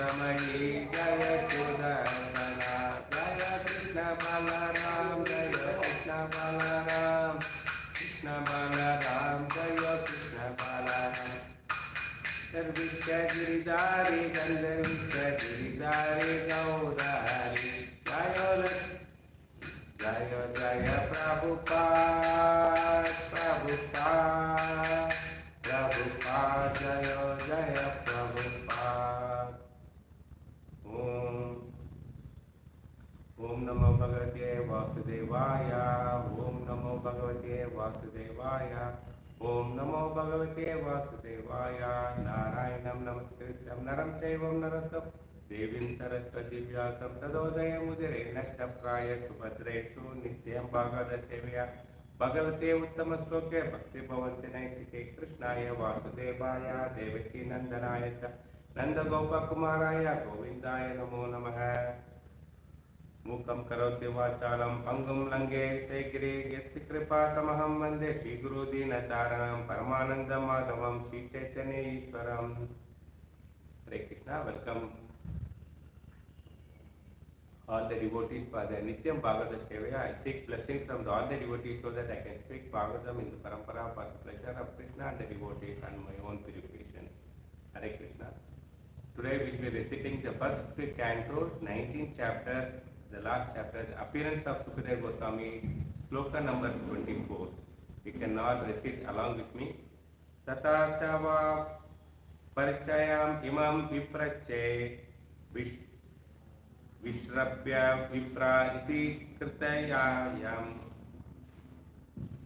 Ramayi Jaya Sudarsana Jaya Krishna Balaram Jaya Krishna Balaram Krishna Balaram Jaya Krishna Balaram Sarvishya Giridhari Gandharvishya Giridhari Gaurari Jaya Jaya Jaya Prabhupada Prabhupada Prabhupada Jaya Jaya Prabhupada Om Namo Bhagavate Vasudevaya Om Namo Bhagavate Vasudevaya Om Namo Bhagavate Vasudevaya Narayanam Namaskritam Naram Chaivam Narottam Devim Saraswati Vyasam Tadodaya Mudire Nashtapraya Subhadreshu Nityam Bhagavata Sevya Bhagavate Uttamasloke Bhakti Bhavanti Naistike Krishnaya Vasudevaya Devaki Nandanaya Cha Nanda Gopa Kumaraya Govindaya Namo Namaha Mukam Karoti Vachalam Pangum Lange Tegiri Yati Kripa Tamaham Vande Shri Guru Dinataranam Paramananda Madhavam Shri Chaitanya Ishwaram Hare Krishna, welcome all the devotees for the Nityam Bhagavata Sevaya. I seek blessing from all the devotees so that I can speak Bhagavatam in the Parampara for the pleasure of Krishna and the devotees and my own purification. Hare Krishna. Today we will be reciting the first canto, 19th chapter, the last chapter, the appearance of Sukadeva Goswami, sloka number 24. You can all recite along with me. Tata Chava Parchayam Imam Viprache Vishrabhya Vipra Iti Kritayayam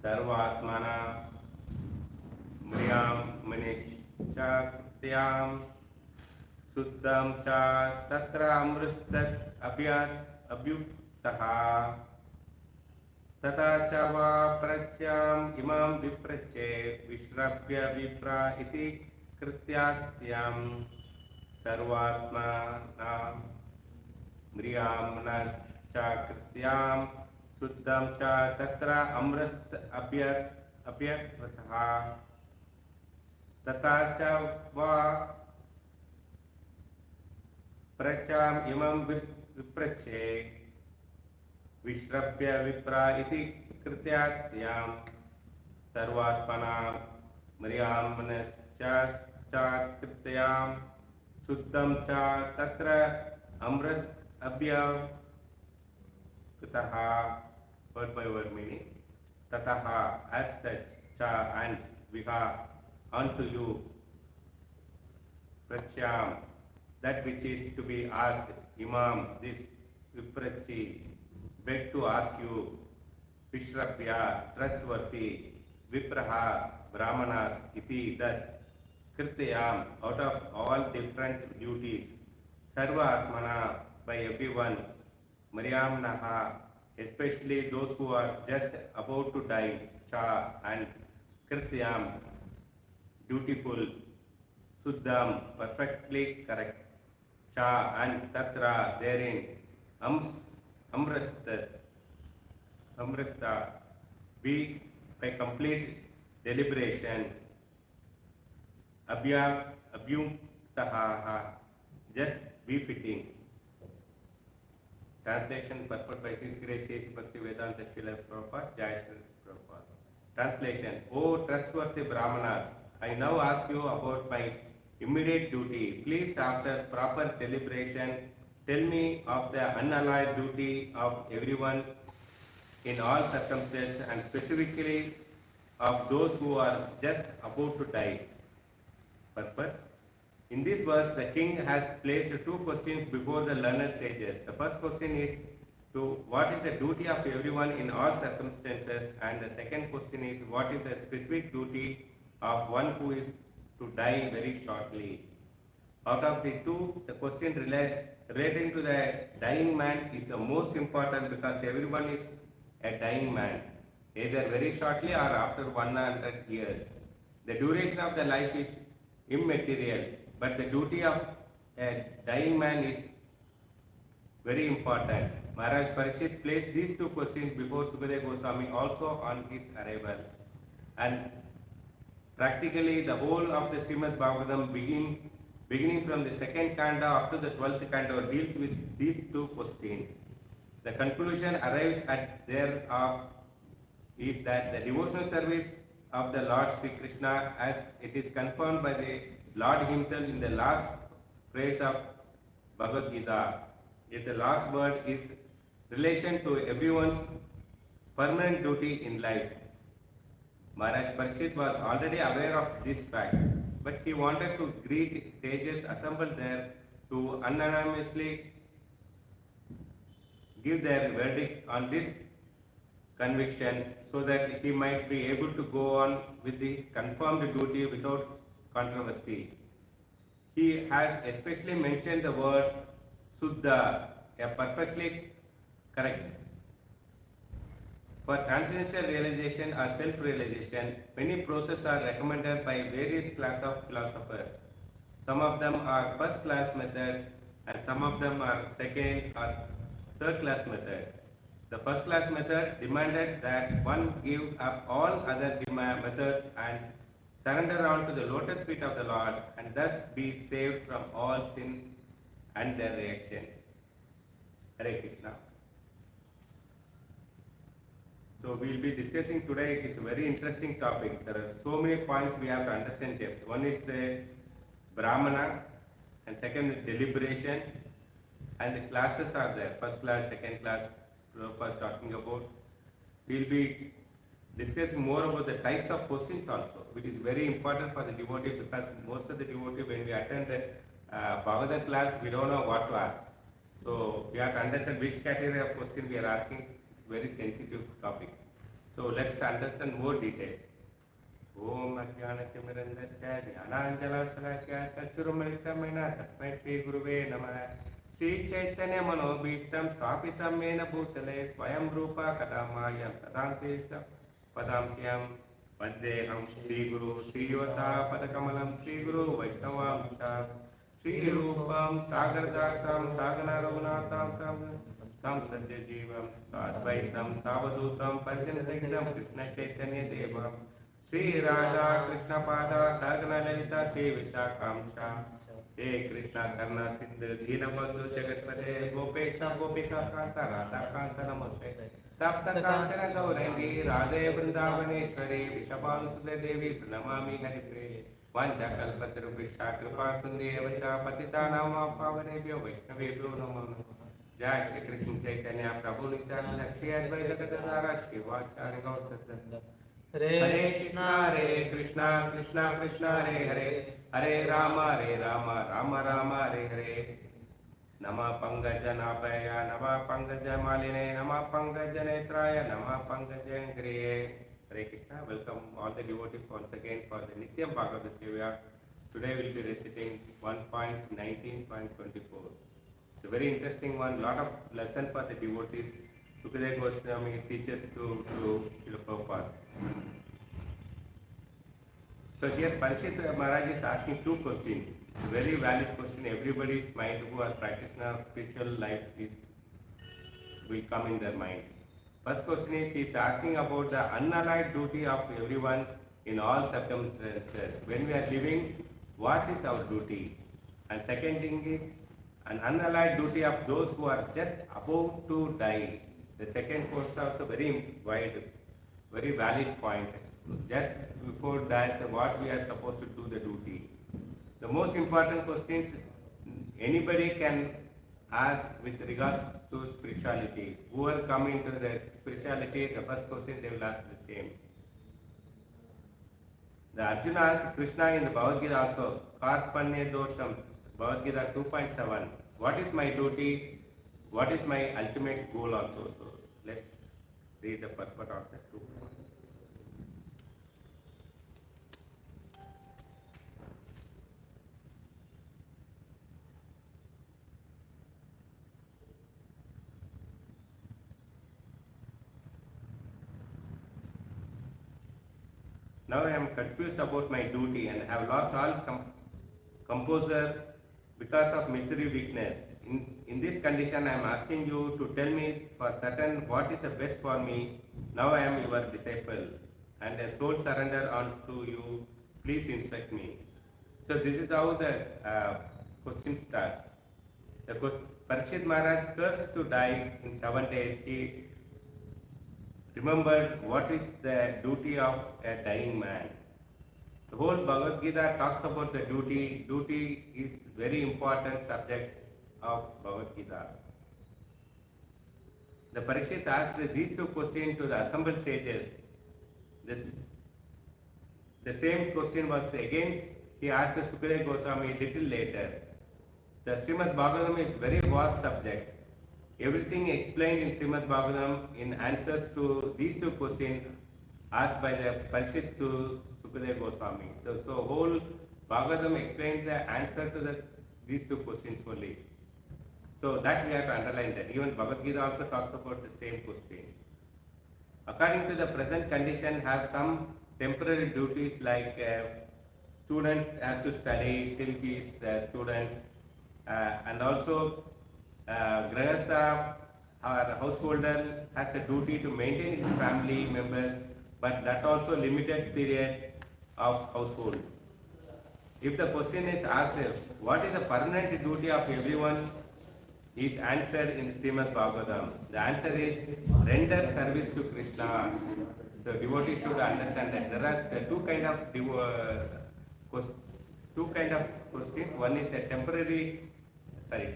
Sarvatmana Mriyam Manisha Krityam Suddham Cha Tatra Amristat Abhyuktaha Tata Chava Pratyam Imam Viprache Vishrabhya Vipra Iti Krityatyam Sarvatmana Mriyam Nascha Krityam Suddham Cha Tatra Amrist Abhyakvataha Tata Chava Pracham Imam Viprache Vishrabhya Vipra Iti Krityatyam Sarvatmana Mriyam Nascha Krityam Suddham Cha Tatra Amras Abhyakvataha. Word by word meaning. Tataha, as such, Cha and Viha, unto you. Prachyam, that which is to be asked. Imam, this Viprachi, beg to ask you. Vishrabhya, trustworthy. Vipraha, Brahmanas, iti, thus. Krityam, out of all different duties. Sarva Atmana, by everyone. Maryamnaha, especially those who are just about to die. Cha and Krityam, dutiful. Suddham, perfectly correct. Cha and Tatra, therein. Amrasta, be by complete deliberation. Abhyuktaha, just befitting. Translation purport by His Grace Sri Bhakti Vedanta Srila Prabhupada, Jai Sri Prabhupada. Translation: O trustworthy Brahmanas, I now ask you about my immediate duty. Please, after proper deliberation, tell me of the unalloyed duty of everyone in all circumstances and specifically of those who are just about to die. Purport. In this verse, the king has placed two questions before the learned sages. The first question is to what is the duty of everyone in all circumstances, and the second question is what is the specific duty of one who is to die very shortly. Out of the two, the question relating to the dying man is the most important because everyone is a dying man, either very shortly or after 100 years. The duration of the life is immaterial, but the duty of a dying man is very important. Maharaj Parikshit placed these two questions before Sukadeva Goswami also on his arrival. And practically the whole of the Srimad-Bhagavatam beginning from the second canto up to the 12th canto, deals with these two questions. The conclusion arrives at thereof is that the devotional service of the Lord Sri Krishna, as it is confirmed by the Lord himself in the last phrase of Bhagavad Gita, if the last word is relation to everyone's permanent duty in life. Maharaj Parikshit was already aware of this fact, but he wanted to greet sages assembled there to unanimously give their verdict on this conviction so that he might be able to go on with his confirmed duty without controversy. He has especially mentioned the word Suddha, a perfectly correct. For transcendental realization or self-realization, many processes are recommended by various classes of philosophers. Some of them are first-class method and some of them are second or third-class method. The first-class method demanded that one give up all other methods and surrender onto the lotus feet of the Lord and thus be saved from all sins and their reaction. Hare Krishna. So we will be discussing today, it's a very interesting topic. There are so many points we have to understand depth. One is the Brahmanas, and second is deliberation, and the classes are there, first class, second class, Prabhupada talking about. We will be discussing more about the types of questions also, which is very important for the devotee because most of the devotee, when we attend the Bhagavatam class, we don't know what to ask. So we have to understand which category of question we are asking. Very sensitive topic. So let's understand more detail. Om Ajnanatimmirandasya Jnananjalasalakya Chachurumalitamena Tasmai Shri Guruve Namah Shri Chaitanya Manobhishtam Sapitam Mena Bhutale Swayam Rupa Kadamayam Tadantesam Padamkyam Vandeham Shri Guru Shri Yota Padakamalam Shri Guru Vaishnavam Shri Rupam Sagardatam Sagana Raghunatham Tam Satya Jivam Sadvaitam Savadutam Parjanasahitam Krishna Chaitanya Devam Shri Radha Krishna Pada Sagana Lalita Shri Vishakam He Krishna Karna Sindhu Deenabandhu Jagatpate Gopesha Gopika Kanta Radha Kanta Namaste Tapta Kantana Gaurangi Radhe Vrindavaneshwari Vishabhanusude Devi Pranamami Haripriye Vancha Kalpatarubhisha Kripa Sundevacha Patitanama Pavanebhyo Vaishnavebhyo Namo Jai Shri Krishna Chaitanya Prabhu Nityananda Shri Advaita Gadadhara Shri Vachari Gautara Hare Krishna Krishna Krishna Hare Hare Hare Rama Rama Rama Hare Hare Nama Pangaja Nabhaya Nama Pangaja Maline Nama Pangaja Netraya Nama Pangaja Angriye. Hare Krishna. Welcome all the devotees once again for the Nityam Bhagavata Sevya. Today we will be reciting 1.19.24. It's a very interesting one, lot of lesson for the devotees. Sukadeva Goswami teaches to Srila Prabhupada. So here Parikshit Maharaj is asking two questions. It's a very valid question. Everybody's mind who are practitioner of spiritual life will come in their mind. First question is, he is asking about the unallied duty of everyone in all circumstances. When we are living, what is our duty? And second thing is, an unallied duty of those who are just about to die. The second point is also very wide, very valid point. Just before that, what we are supposed to do the duty. The most important questions anybody can ask with regards to spirituality. Whoever come into the spirituality, the first question they will ask the same. The Arjuna asked Krishna in the Bhagavad Gita also, Karpanye Dosham, Bhagavad Gita 2.7. What is my duty? What is my ultimate goal also? So let's read the purport of the 2. Now I am confused about my duty and have lost all composure because of misery weakness. In this condition, I am asking you to tell me for certain what is the best for me. Now I am your disciple and a soul surrender unto you. Please instruct me. So this is how the question starts. The Parikshit Maharaj cursed to die in 7 days. He remembered what is the duty of a dying man. The whole Bhagavad Gita talks about the duty. Duty is very important subject of Bhagavad Gita. The Parikshit asked these two questions to the assembled sages. The same question was again he asked the Sukadeva Goswami little later. The Srimad-Bhagavatam is very vast subject. Everything explained in Srimad-Bhagavatam in answers to these two questions asked by the Parikshit to Sukadeva Goswami. So whole Bhagavatam explains the answer to these two questions only. So that we have to underline that. Even Bhagavad Gita also talks about the same question. According to the present condition, have some temporary duties like student has to study till he is a student, and also Grahastha or householder has a duty to maintain his family members, but that also limited period of household. If the question is asked, what is the permanent duty of everyone, is answered in Srimad Bhagavatam. The answer is render service to Krishna. So devotee should understand that there are two kind of questions. One is a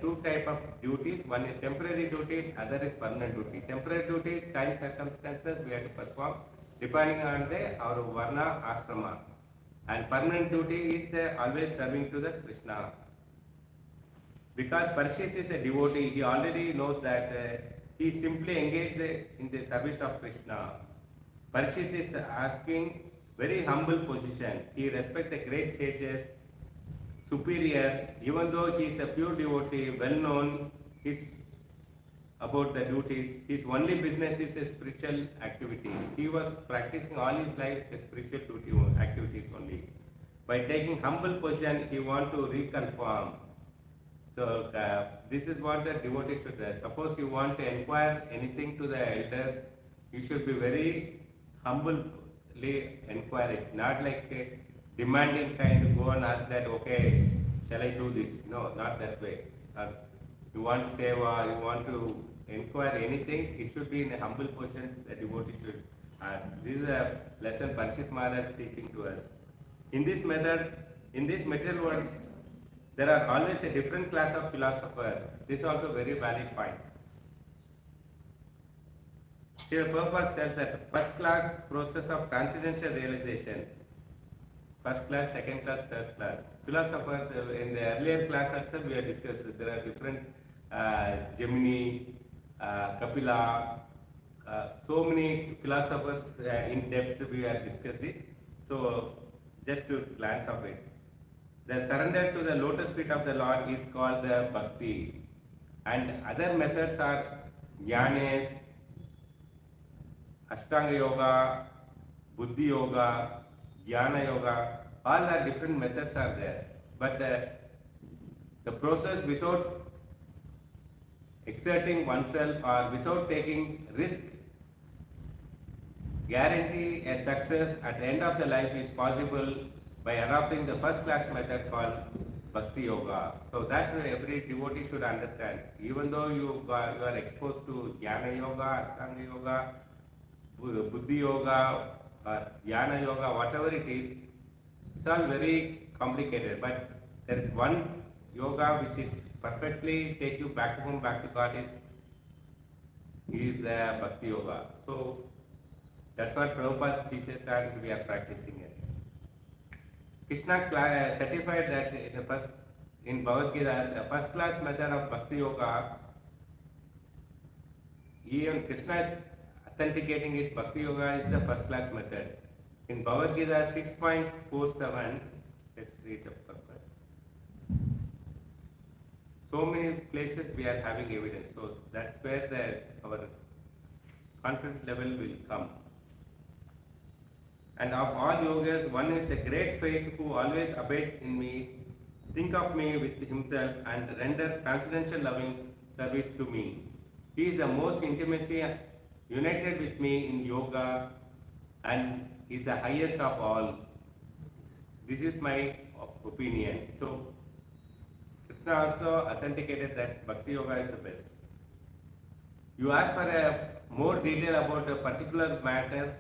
two type of duties. One is temporary duty, other is permanent duty. Temporary duty, time circumstances we have to perform depending on our varna ashrama. And permanent duty is always serving to the Krishna. Because Parikshit is a devotee, he already knows that he simply engaged in the service of Krishna. Parikshit is asking very humble position. He respects the great sages, superior, even though he is a pure devotee, well known about the duties. His only business is a spiritual activity. He was practicing all his life a spiritual duty activities only. By taking humble position, he want to reconfirm. So this is what the devotee should do. Suppose you want to inquire anything to the elders, you should be very humbly inquire it, not like a demanding kind to go and ask that, okay, shall I do this? No, not that way. You want seva, you want to inquire anything, it should be in a humble position, the devotee should ask. This is a lesson Parikshit Maharaj is teaching to us. In this method, in this material world, there are always a different class of philosopher. This is also a very valid point. Here Prabhupada says that first class process of transcendental realization, first class, second class, third class. Philosophers, in the earlier class also we have discussed, there are different Gemini, Kapila, so many philosophers in depth we have discussed it. So just to glance of it. The surrender to the lotus feet of the Lord is called the Bhakti. And other methods are Jnanes, Ashtanga Yoga, Buddhi Yoga, Jnana Yoga. All are different methods are there. But the process without exerting oneself or without taking risk guarantee a success at the end of the life is possible by adopting the first class method called Bhakti Yoga. So that every devotee should understand. Even though you are exposed to Jnana Yoga, Ashtanga Yoga, Buddhi Yoga, or Jnana Yoga, whatever it is, it's all very complicated. But there is one yoga which is perfectly take you back to home, back to God is the Bhakti Yoga. So that's what Prabhupada teaches and we are practicing it. Krishna certified that in Bhagavad Gita, the first class method of Bhakti Yoga, even Krishna is authenticating it, Bhakti Yoga is the first class method. In Bhagavad Gita 6.47, let's read the purpose. So many places we are having evidence, so that's where our confidence level will come. And of all yogas, one is the great faith who always abide in me, think of me with himself and render transcendental loving service to me. He is the most intimacy united with me in yoga and is the highest of all. This is my opinion. So Krishna also authenticated that Bhakti Yoga is the best. You ask for a more detail about a particular matter,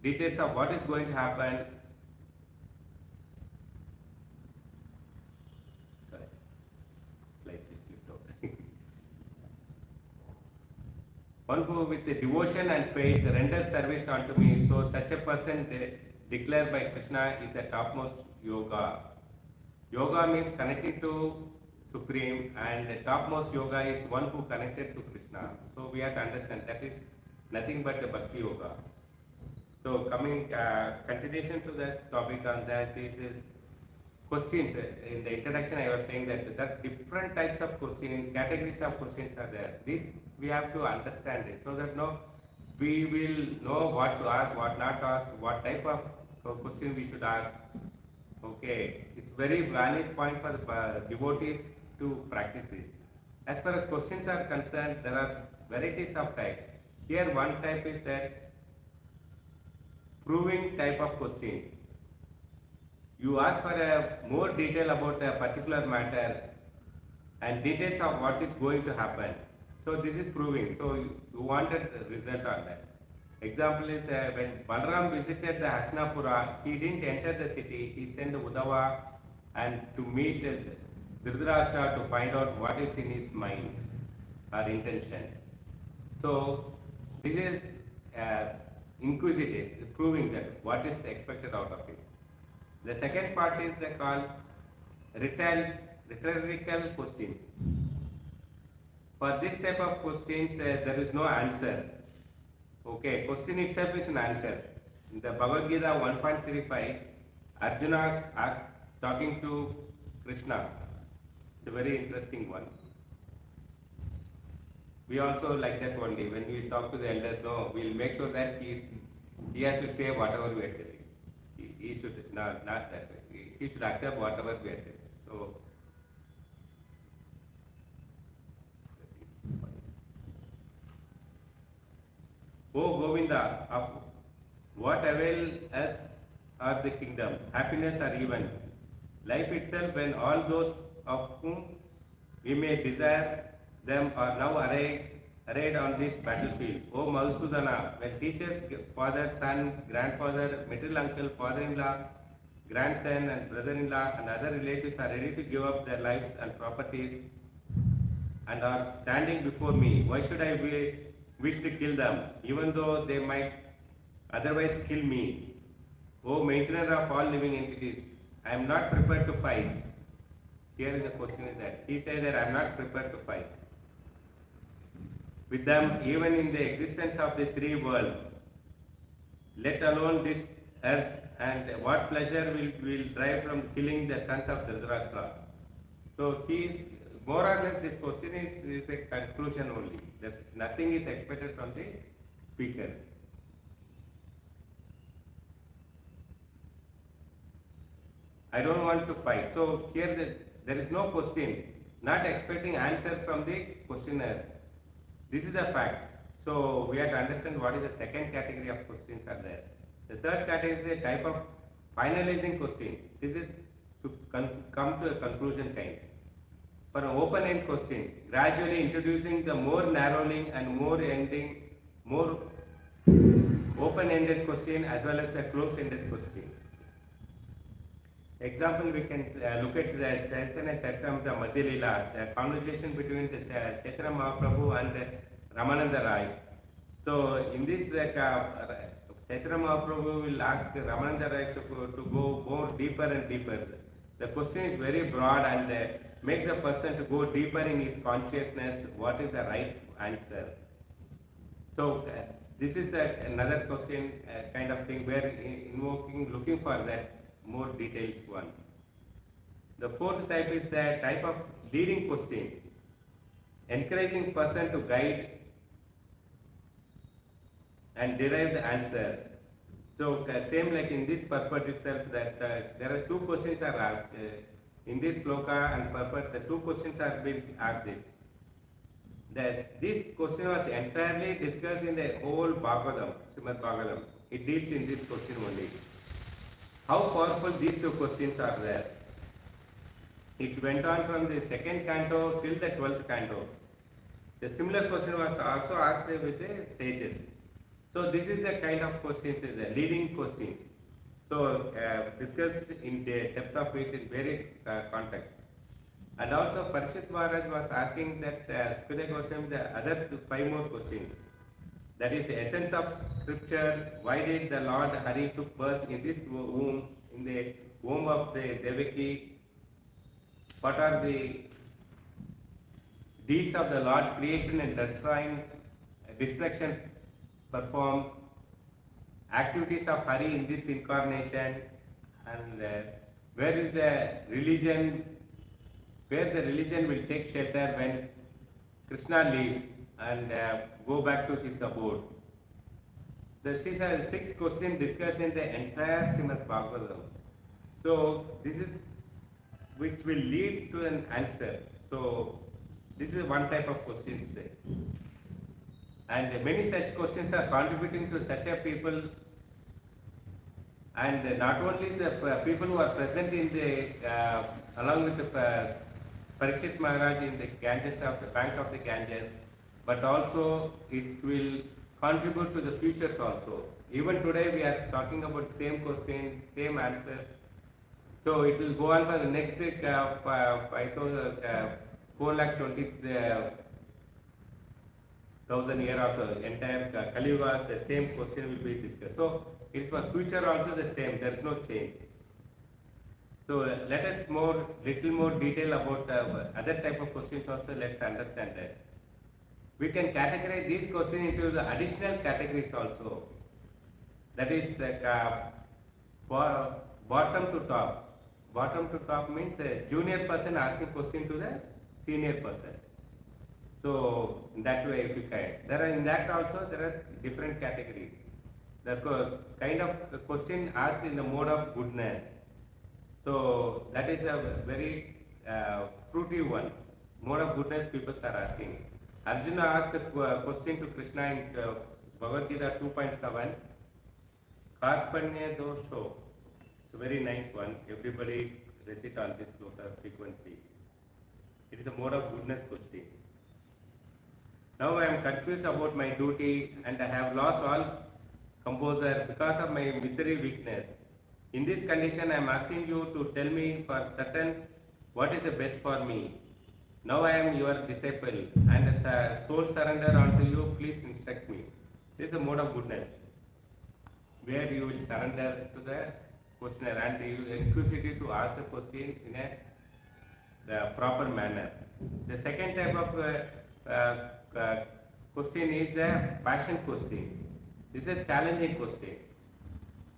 details of what is going to happen. Sorry, slightly slipped out. One who with the devotion and faith renders service unto me, so such a person declared by Krishna is the topmost yoga. Yoga means connecting to Supreme, and the topmost yoga is one who connected to Krishna. So we have to understand that is nothing but the Bhakti Yoga. So coming continuation to that topic on that is questions. In the introduction I was saying that different types of questions, categories of questions are there. This we have to understand it so that we will know what to ask, what not to ask, what type of question we should ask. Okay, it's very valid point for the devotees to practice this. As far as questions are concerned, there are varieties of type. Here one type is that proving type of question. You ask for a more detail about a particular matter and details of what is going to happen. So this is proving. So you wanted a result on that. Example is when Balaram visited the Hastinapura, he didn't enter the city. He sent Uddhava and to meet Dhritarashtra to find out what is in his mind or intention. So this is inquisitive, proving that what is expected out of it. The second part is called rhetorical questions. For this type of questions, there is no answer. Okay, question itself is an answer. In the Bhagavad Gita 1.35, Arjuna is talking to Krishna. It's a very interesting one. We also like that only. When we talk to the elders, we'll make sure that he has to say whatever we are telling. He should not that way. He should accept whatever we are telling. So O Govinda, of what avail us are the kingdom, happiness or even life itself, when all those of whom we may desire them are now arrayed on this battlefield. O Madhusudana, when teachers, father, son, grandfather, material uncle, father-in-law, grandson and brother-in-law and other relatives are ready to give up their lives and properties and are standing before me, why should I wish to kill them, even though they might otherwise kill me? O maintainer of all living entities, I am not prepared to fight. Here is the question is that he says that I am not prepared to fight with them, even in the existence of the three worlds, let alone this earth, and what pleasure will drive from killing the sons of Dhritarashtra. So he is more or less, this question is a conclusion only. There's nothing is expected from the speaker. I don't want to fight. So here there is no question, not expecting answer from the questioner. This is the fact. So we have to understand what is the second category of questions are there. The third category is a type of finalizing question. This is to come to a conclusion kind. For an open-end question, gradually introducing the more narrowing and more open-ended question as well as the close-ended question. Example, we can look at the Chaitanya Charitamrita Madhya Leela, the conversation between the Chaitanya Mahaprabhu and Ramananda Rai. So in this, Chaitanya Mahaprabhu will ask Ramananda Rai to go more deeper and deeper. The question is very broad and makes a person to go deeper in his consciousness, what is the right answer. So this is another question kind of thing where looking for that more details one. The fourth type is the type of leading question, encouraging person to guide and derive the answer. So same like in this purport itself, that there are two questions are asked. In this sloka and purport, the two questions are being asked. This question was entirely discussed in the whole Bhagavatam, Srimad-Bhagavatam. It deals in this question only. How powerful these two questions are there. It went on from the second canto till the 12th canto. The similar question was also asked with the sages. So this is the kind of questions, is the leading questions. So discussed in the depth of it in various contexts. And also Parishit Maharaj was asking that Sukadeva Goswami the other 5 more questions. That is the essence of scripture. Why did the Lord Hari took birth in this womb, in the womb of the Devaki? What are the deeds of the Lord, creation and destruction performed, activities of Hari in this incarnation, and where is the religion, where the religion will take shelter when Krishna leaves and go back to his abode. These are 6 questions discussed in the entire Srimad-Bhagavatam. So this is which will lead to an answer. So this is one type of questions. And many such questions are contributing to such a people, and not only the people who are present in the along with the Parikshit Maharaj in the Ganges of the bank of the Ganges, but also it will contribute to the futures also. Even today we are talking about same question, same answers. So it will go on for the next 4,20,000 years also. Entire Kali Yuga, the same question will be discussed. So it's for future also the same. There is no change. So let us little more detail about other type of questions also. Let's understand that. We can categorize these questions into the additional categories also. That is bottom to top. Bottom to top means a junior person asking question to the senior person. So in that way, if you can, in that also there are different categories. The kind of question asked in the mode of goodness. So that is a very fruity one. Mode of goodness people are asking. Arjuna asked a question to Krishna in Bhagavad Gita 2.7. Karpanya dosho. It's a very nice one. Everybody recite on this sloka frequently. It is a mode of goodness question. Now I am confused about my duty and I have lost all composure because of my misery weakness. In this condition I am asking you to tell me for certain what is the best for me. Now I am your disciple and soul surrender unto you, please instruct me. This is the mode of goodness, where you will surrender to the questioner and you inquisitive to ask the question in the proper manner. The second type of question is the passion question. This is a challenging question.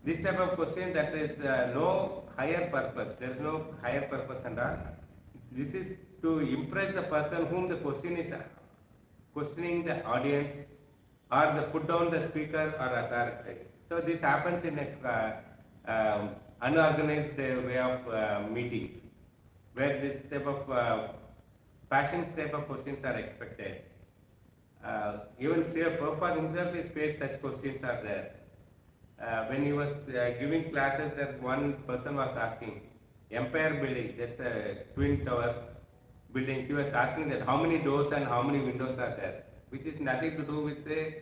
This type of question that is no higher purpose. There is no higher purpose and all. This is to impress the person whom the question is questioning, the audience, or the put down the speaker or authority. So this happens in a unorganized way of meetings, where this type of passion type of questions are expected. Even Srila Prabhupada himself is faced such questions are there. When he was giving classes, that one person was asking, Empire building, that's a twin tower building, he was asking that how many doors and how many windows are there, which is nothing to do with the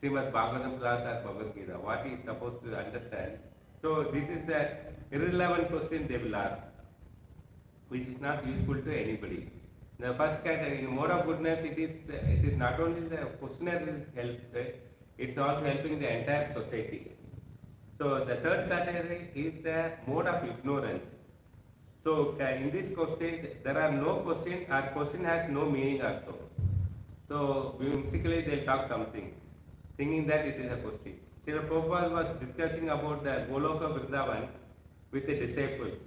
Srimad-Bhagavatam class or Bhagavad Gita, what he is supposed to understand. So this is an irrelevant question they will ask, which is not useful to anybody. The first category, in mode of goodness, it is not only the questioner is helped, it's also helping the entire society. So the third category is the mode of ignorance. So in this question, there are no question, or question has no meaning also. So whimsically they'll talk something, thinking that it is a question. Srila Prabhupada was discussing about the Goloka Vrindavan with the disciples,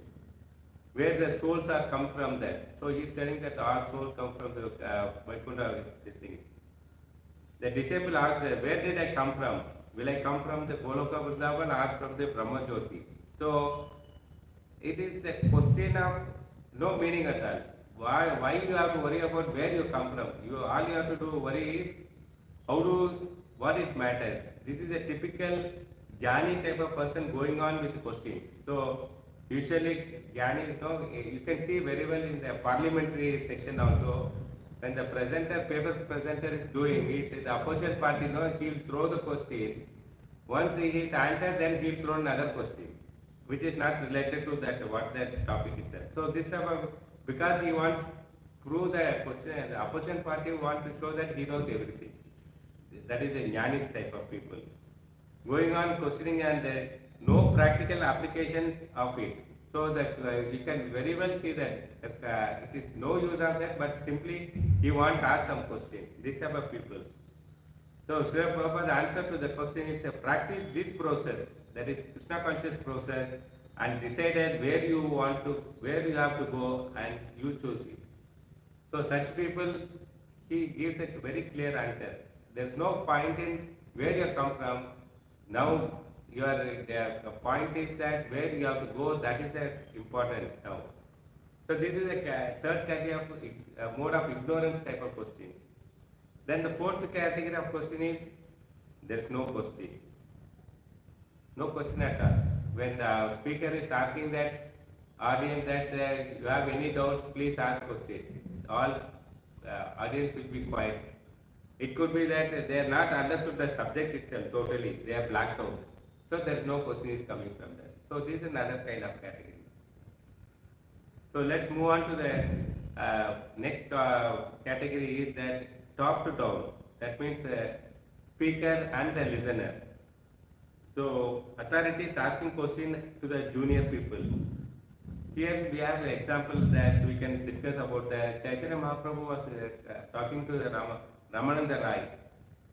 where the souls are come from there. So he is telling that all souls come from the Vaikuntha, this thing. The disciple asked, where did I come from? Will I come from the Goloka Vrindavan or from the Brahma Jyoti? So it is a question of no meaning at all. Why you have to worry about where you come from? All you have to do worry is what it matters. This is a typical Jnani type of person going on with questions. So Usually, Gyanis, no, you can see very well in the parliamentary section also, when the presenter, paper presenter is doing it, the opposition party, no, he'll throw the question. Once he is answered, then he'll throw another question, which is not related to that, what that topic itself. So this type of, because he wants to prove the question, the opposition party want to show that he knows everything. That is a Jnanis type of people. Going on questioning and no practical application of it. So that you can very well see that it is no use of that, but simply he want to ask some question. This type of people. So Srila Prabhupada's answer to the question is practice this process, that is Krishna conscious process, and decided where you want to, where you have to go, and you choose it. So such people, he gives a very clear answer. There is no point in where you come from. Now the point is that where you have to go, that is important now. So this is a third category of mode of ignorance type of question. Then the fourth category of question is there is no question. No question at all. When the speaker is asking that audience that you have any doubts, please ask question. All audience will be quiet. It could be that they are not understood the subject itself totally. They are blacked out. So there is no question is coming from that. So this is another kind of category. So let's move on to the next category is that top to down. That means speaker and the listener. So authority is asking question to the junior people. Here we have the example that we can discuss about the Chaitanya Mahaprabhu was talking to the Ramananda Rai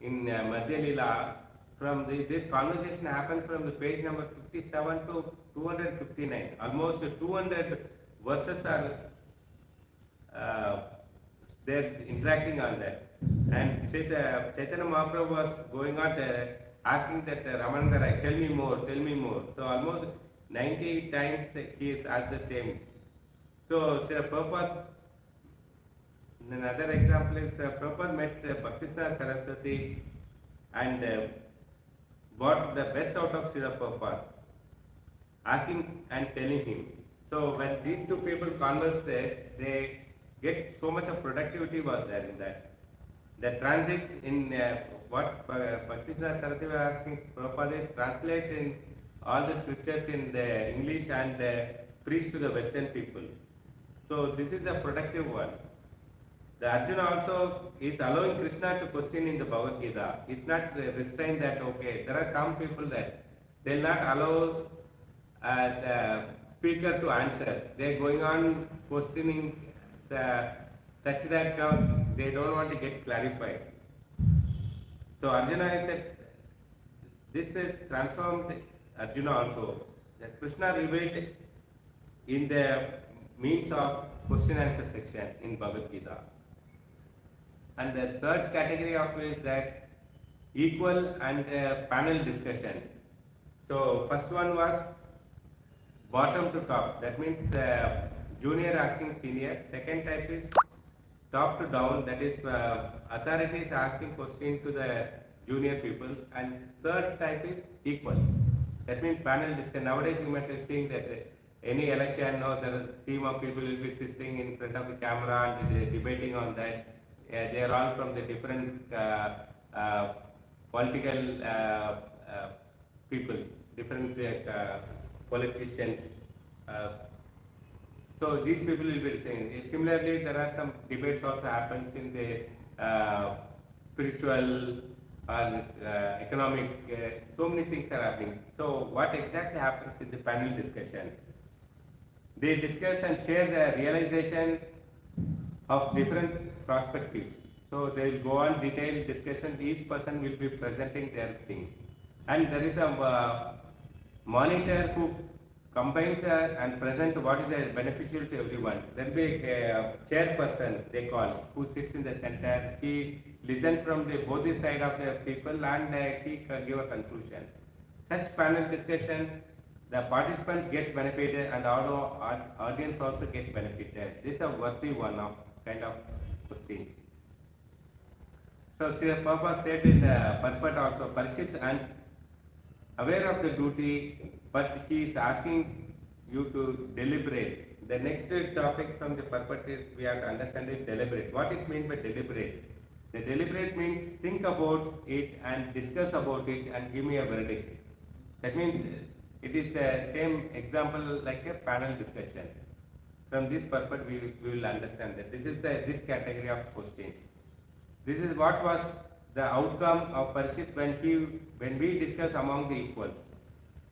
in Madhya Lila. From this conversation happened from the page number 57 to 259. Almost 200 verses are they're interacting on that. And Chaitanya Mahaprabhu was going on asking that Ramananda Rai, tell me more, tell me more. So almost 90 times he is asked the same. So Srila Prabhupada, another example is Prabhupada met Bhaktisnatha Saraswati and got the best out of Srila Prabhupada, asking and telling him. So when these two people converse there, they get so much of productivity was there in that. The transit in what Bhaktisnatha Saraswati was asking Prabhupada, translate in all the scriptures in the English and preach to the Western people. So this is a productive one. The Arjuna also is allowing Krishna to question in the Bhagavad Gita. It's not restrained that, okay, there are some people that they will not allow the speaker to answer. They are going on questioning such that they don't want to get clarified. So Arjuna is said, this is transformed Arjuna also. That Krishna revealed in the means of question answer section in Bhagavad Gita. And the third category of is that equal and panel discussion. So first one was bottom to top. That means junior asking senior. Second type is top to down. That is authorities asking question to the junior people. And third type is equal. That means panel discussion. Nowadays you might be seeing that any election, there is a team of people will be sitting in front of the camera and debating on that. They are all from the different political peoples, different politicians. So these people will be saying. Similarly, there are some debates also happens in the spiritual or economic. So many things are happening. So what exactly happens in the panel discussion? They discuss and share the realization of different perspectives. So they will go on detailed discussion. Each person will be presenting their thing. And there is a monitor who combines and present what is beneficial to everyone. There will be a chairperson, they call, who sits in the center. He listens from both the side of the people and he give a conclusion. Such panel discussion, the participants get benefited and our audience also get benefited. This is a worthy one of kind of questions. So Srila Prabhupada said in the purport also, Parishit and aware of the duty, but he is asking you to deliberate. The next topic from the purpose is we have to understand it deliberate. What it means by deliberate? The deliberate means think about it and discuss about it and give me a verdict. That means it is the same example like a panel discussion. From this purpose we will understand that this is this category of question. This is what was the outcome of Parishit when we discuss among the equals.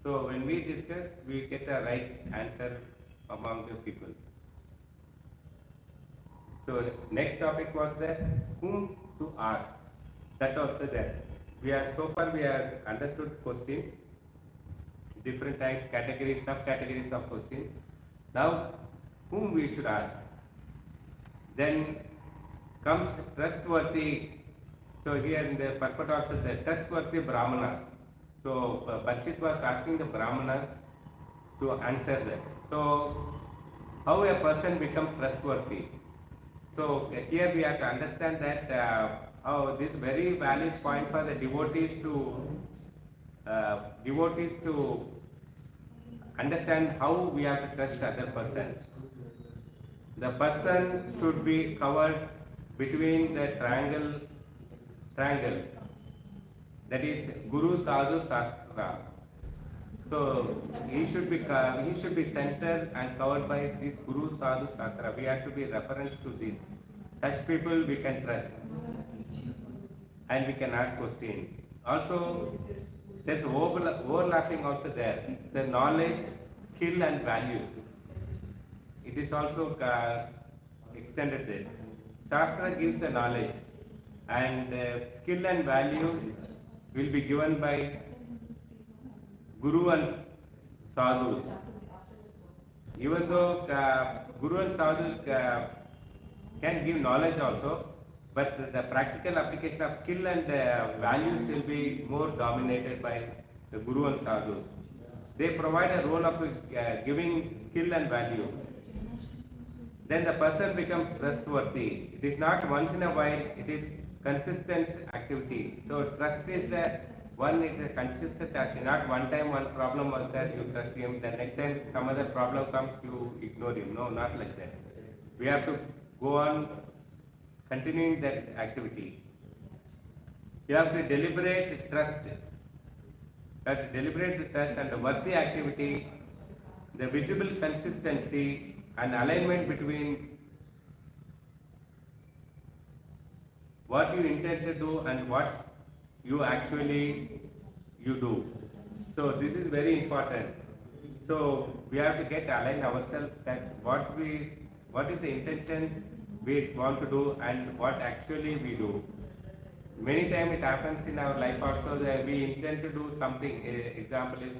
So when we discuss, we get a right answer among the people. So next topic was that whom to ask. That also there. We have understood questions, different types, categories, subcategories of questions. Now whom we should ask. Then comes trustworthy. So here in the purport also the trustworthy Brahmanas. So Parishit was asking the Brahmanas to answer that. So how a person becomes trustworthy? So here we have to understand that how this very valid point for the devotees to understand how we have to trust other persons. The person should be covered between the triangle, that is Guru, Sadhu, Shastra. So he should be centered and covered by this Guru, Sadhu, Shastra. We have to be reference to this. Such people we can trust and we can ask question. Also, there's overlapping also there. It's the knowledge, skill and values. It is also extended there. Shastra gives the knowledge and skill and values will be given by Guru and Sadhus. Even though Guru and Sadhu can give knowledge also, but the practical application of skill and values will be more dominated by the Guru and Sadhus. They provide a role of giving skill and value. Then the person becomes trustworthy. It is not once in a while, it is consistent activity. So trust is the one is a consistent action, not one time one problem was there, you trust him, the next time some other problem comes, you ignore him. No, not like that. We have to go on continuing that activity. You have to deliberate trust. You have to deliberate trust and the worthy activity, the visible consistency and alignment between what you intend to do and what you actually do. So this is very important. So we have to get aligned ourselves that what is the intention we want to do and what actually we do. Many times it happens in our life also that we intend to do something. Example is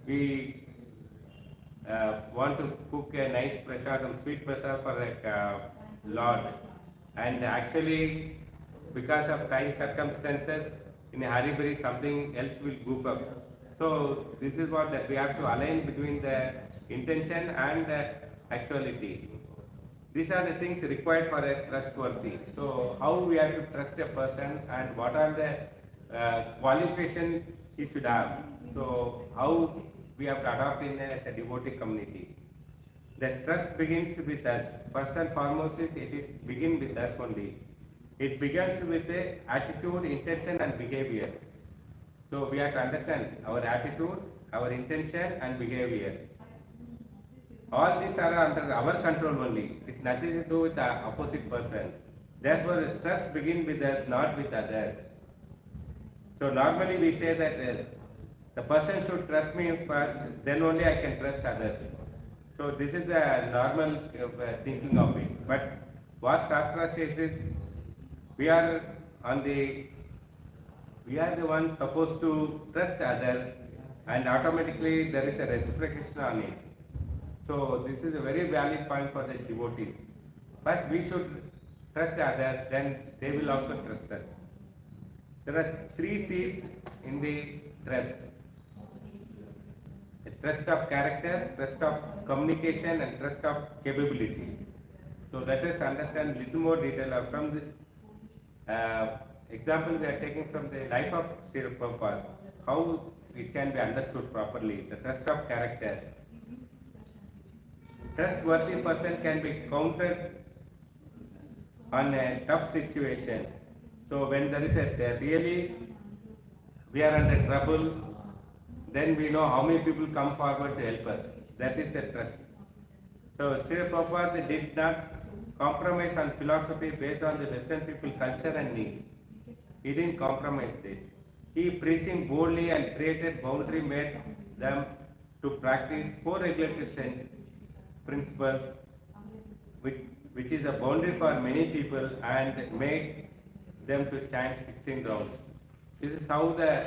we want to cook a nice prasadam, sweet prasadam for a Lord, and actually because of time circumstances in a hurry something else will goof up. So this is what that we have to align between the intention and the actuality. These are the things required for a trustworthy. So how we have to trust a person and what are the qualifications he should have. So how we have to adopt in as a devotee community. The trust begins with us. First and foremost is it is begin with us only. It begins with the attitude, intention and behavior. So we have to understand our attitude, our intention and behavior. All these are under our control only. It is nothing to do with the opposite person. Therefore, the trust begins with us, not with others. So normally we say that the person should trust me first, then only I can trust others. So this is the normal thinking of it. But what Shastra says is, we are the one supposed to trust others, and automatically there is a reciprocation on it. So this is a very valid point for the devotees. First we should trust others, then they will also trust us. There are 3 C's in the trust. The trust of character, trust of communication and trust of capability. So let us understand little more detail from the example we are taking from the life of Sri Prabhupada, how it can be understood properly, the trust of character. trustworthy person can be counted on a tough situation. So when there is a really we are under trouble, then we know how many people come forward to help us. That is a trust. So Srila Prabhupada did not compromise on philosophy based on the Western people culture and needs. He didn't compromise it. He preaching boldly and created boundary made them to practice four regulatory principles, which is a boundary for many people, and made them to chant 16 rounds. This is how the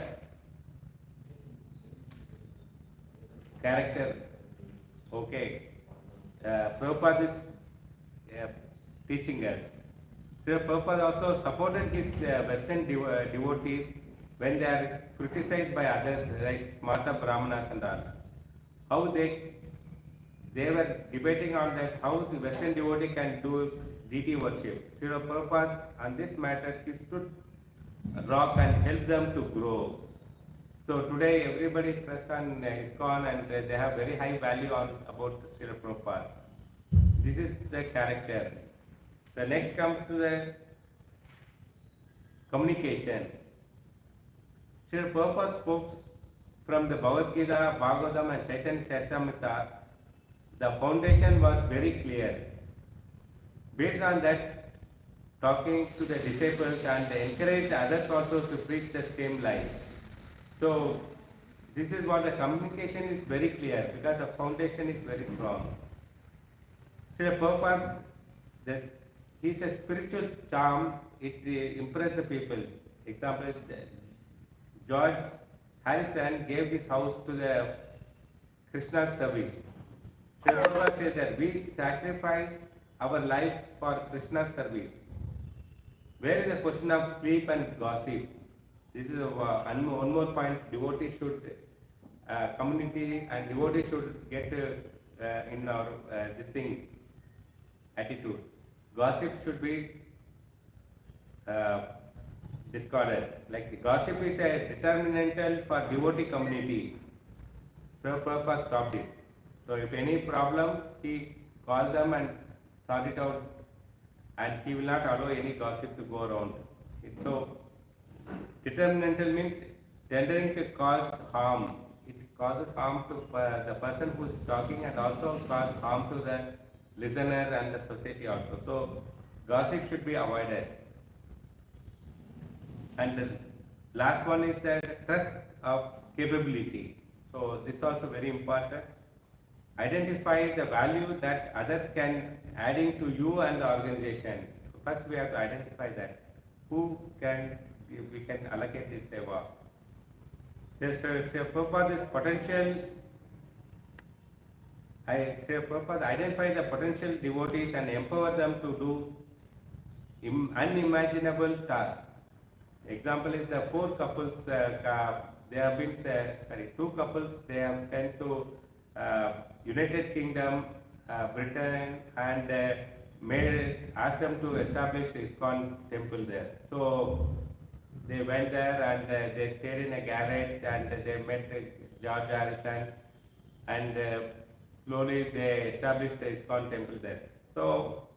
character, okay, Prabhupada is teaching us. So Prabhupada also supported his Western devotees when they are criticized by others like Smarta Brahmanas and others. How they were debating on that, how the Western devotee can do deity worship. Srila Prabhupada on this matter, he stood rock and helped them to grow. So today everybody trusts on ISKCON and they have very high value on about Srila Prabhupada. This is the character. The next comes to the communication. Srila Prabhupada spoke from the Bhagavad Gita, Bhagavatam and Chaitanya Charitamrita. The foundation was very clear. Based on that, talking to the disciples and encourage others also to preach the same line. So this is what the communication is very clear because the foundation is very strong. Srila Prabhupada, he's a spiritual charm, it impresses the people. Example is George Harrison gave his house to the Krishna service. Srila Prabhupada says that we sacrifice our life for Krishna's service. Where is the question of sleep and gossip? This is one more point. Devotee should, community and devotee should get in our this thing, attitude. Gossip should be discarded. Like the gossip is a determinantal for devotee community. So Prabhupada stopped it. So if any problem, he call them and sort it out, and he will not allow any gossip to go around. So determinantal means tendering to cause harm. It causes harm to the person who is talking and also cause harm to the listener and the society also. So gossip should be avoided. And the last one is the trust of capability. So this is also very important. Identify the value that others can adding to you and the organization. First we have to identify that. Who can we can allocate this seva. Prabhupada's potential. Prabhupada identify the potential devotees and empower them to do unimaginable tasks. Example is the four couples. They have been two couples. They have sent to United Kingdom, Britain, and asked them to establish ISKCON temple there. So they went there and they stayed in a garage and they met George Harrison, and slowly they established the ISKCON temple there. So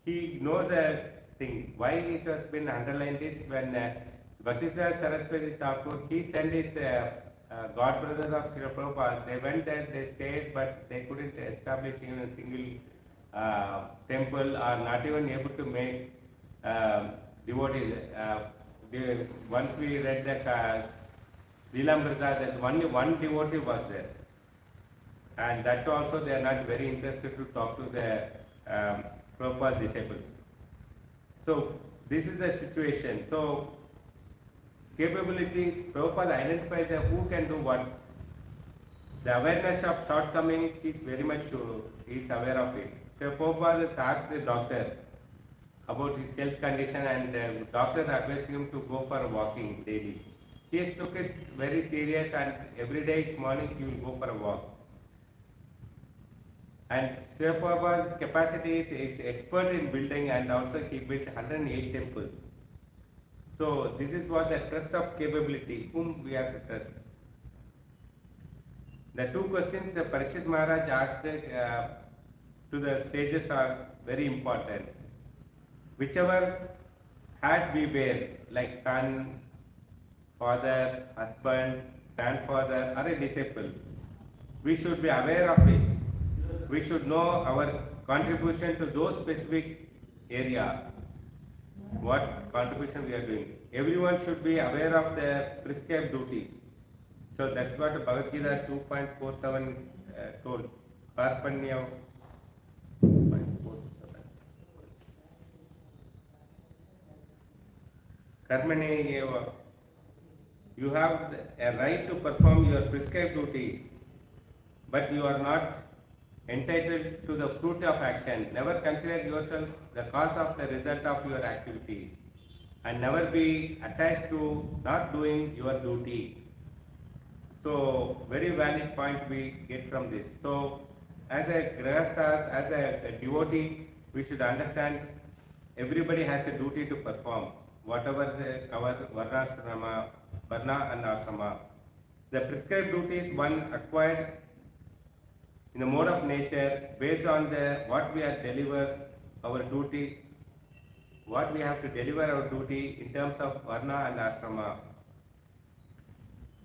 he knows the thing. Why it has been underlined is when Bhaktisiddhanta Saraswati Thakur, he sent his god brothers of Srila Prabhupada. They went there, they stayed, but they couldn't establish even a single temple, or not even able to make devotees. Once we read that Leelamrita, there's only one devotee was there, and that also they are not very interested to talk to the Prabhupada disciples. So this is the situation. So capabilities, Prabhupada identified who can do what. The awareness of shortcoming, he is very much sure, he is aware of it. So Prabhupada has asked the doctor about his health condition, and the doctor advised him to go for walking daily. He has took it very serious, and every day morning he will go for a walk. And Srila Prabhupada's capacity is expert in building, and also he built 108 temples. So this is what the trust of capability, whom we have to trust. The two questions Parikshit Maharaj asked to to the sages are very important. Whichever hat we wear, like son, father, husband, grandfather, or a disciple, we should be aware of it. We should know our contribution to those specific area, what contribution we are doing. Everyone should be aware of their prescribed duties. So that's what Bhagavad Gita 2.47 is told. Karpanya 2.47. Karmane eva. You have a right to perform your prescribed duty, but you are not entitled to the fruit of action. Never consider yourself the cause of the result of your activities, and never be attached to not doing your duty. So, very valid point we get from this. So, as a grahasthas, as a devotee, we should understand everybody has a duty to perform, whatever our varna and ashrama. The prescribed duties one acquired in the mode of nature based on what we have delivered our duty, what we have to deliver our duty in terms of varna and ashrama.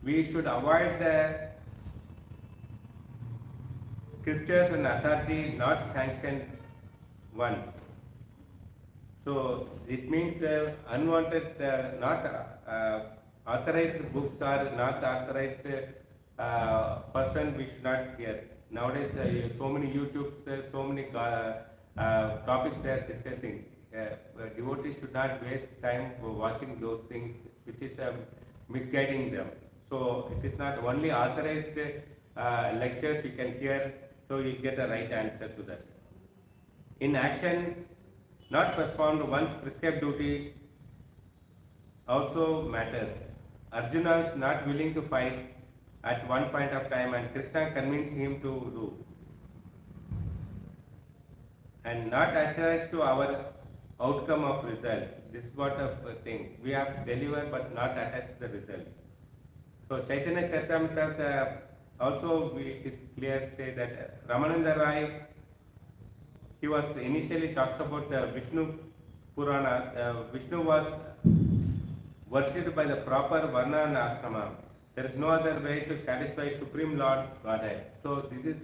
We should avoid the scriptures and authority not sanctioned ones. So it means unwanted, not authorized books or not authorized person we should not hear. Nowadays, so many YouTubes, so many topics they are discussing. Devotees should not waste time watching those things, which is misguiding them. So it is not only authorized lectures you can hear, so you get the right answer to that. In action, not performed one's prescribed duty also matters. Arjuna is not willing to fight at one point of time, and Krishna convinced him to do. And not attached to our outcome of result. This is what a thing. We have to deliver but not attached to the result. So Chaitanya Charitamrita also it is clear say that Ramananda Rai, he was initially talks about the Vishnu Purana. Vishnu was worshipped by the proper Varna and Ashrama. There is no other way to satisfy Supreme Lord Godhead. So this is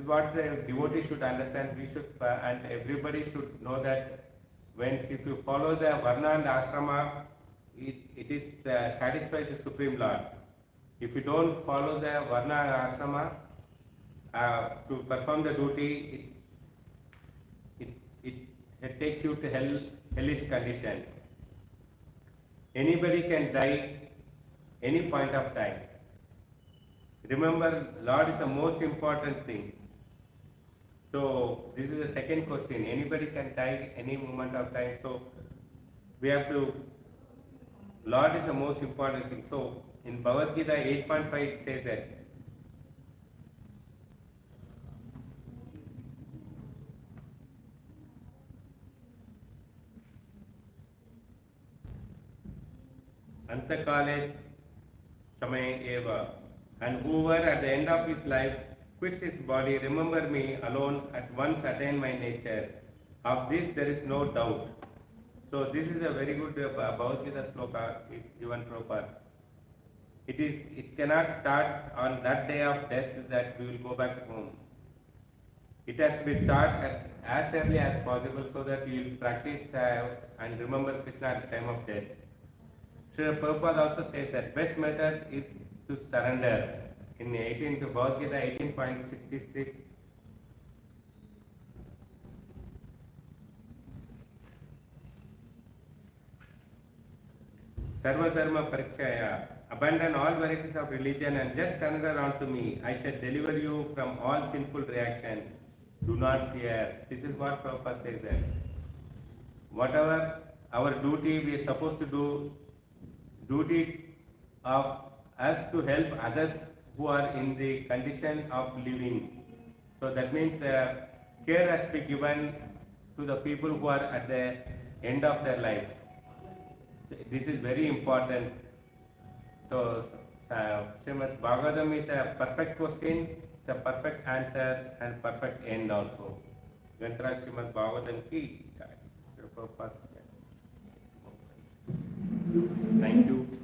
what the devotee should understand. We should and everybody should know that if you follow the Varna and Ashrama, it is satisfied the Supreme Lord. If you don't follow the Varna and Ashrama to perform the duty, it takes you to hellish condition. Anybody can die any point of time. Remember, Lord is the most important thing. So this is the second question. Anybody can die any moment of time. So we have to. Lord is the most important thing. So in Bhagavad Gita 8.5 it says that Antakale Samay Eva, and whoever at the end of his life quits his body, remember me alone, at once attain my nature. Of this there is no doubt. So this is a very good Bhagavad Gita sloka is given proper. It cannot start on that day of death that we will go back home. It has to be started as early as possible so that you will practice and remember Krishna at the time of death. Srila Prabhupada also says that best method is to surrender. In Bhagavad Gita 18.66, Sarva Dharma Parikshaya, abandon all varieties of religion and just surrender unto me. I shall deliver you from all sinful reaction. Do not fear. This is what Prabhupada says there. Whatever our duty we are supposed to do, duty of us to help others who are in the condition of living. So that means care has to be given to the people who are at the end of their life. This is very important. So Srimad-Bhagavatam is a perfect question. It's a perfect answer and perfect end also. Gantara Srimad-Bhagavatam ki jai. Prabhupada. Thank you.